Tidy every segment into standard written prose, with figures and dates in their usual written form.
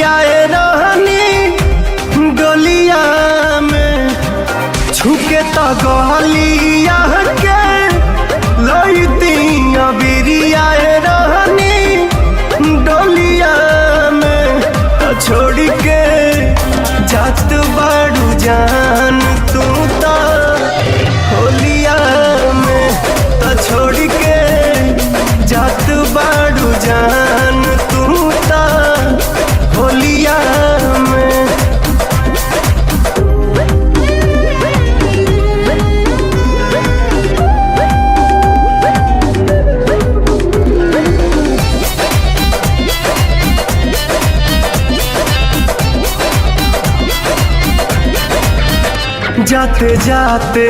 बिरियाए रहनी डोलिया में छुके तो गलिया के लईती बिरियाए रहनी डोलिया में छोड़ के जात बाड़ू जान तू तो होलिया में छोड़ के जात बाड़ू जान तू तो होलिया में। जाते जाते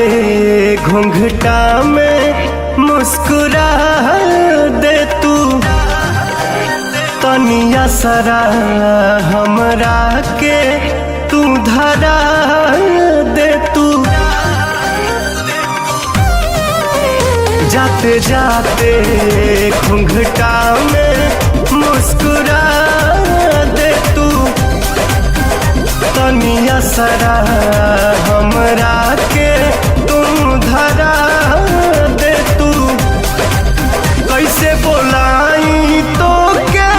घूंघटा में मुस्कुरा दे तू तनिया सरा हमरा के तू धरा दे तू। जाते जाते घूंघटा में मुस्कुरा दे तू तनिया सरा हमरा के तुम धरा दे तू। कैसे बोलाई तो के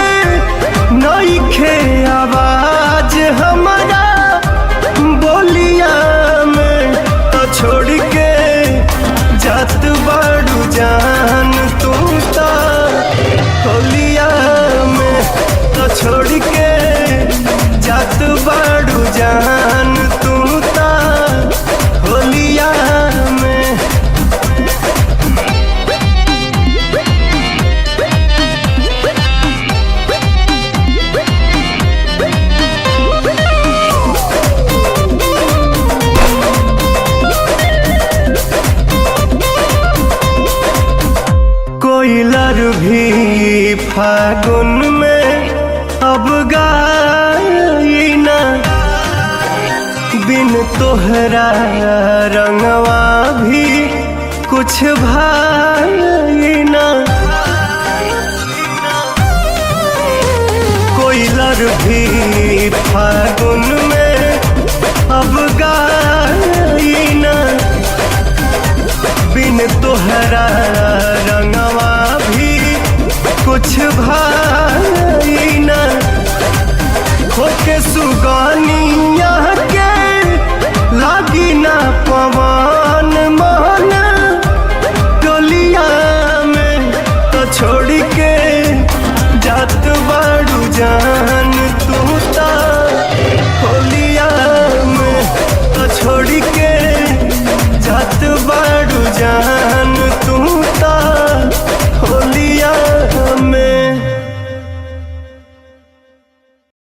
नइखे आवाज हमारा बोलिया में तो छोड़ के जात बाड़ू जान तू तो होलिया में तो छोड़ के जात बाड़ू जान तू तो होलिया में। कोयलर भी फागुन में अब गाई ना बिन तोहरा रंगवा भी कुछ भाई ना। कोयलर भी फागुन में अब गाई ना बिन तोहरा रंगवा भी कुछ भाई ना। खोके सुगानिया के लागी ना पवन मन डोलिया में तो छोड़ के जात बाड़ू जान तू तो होलिया में तो छोड़ के जात बाड़ू जान।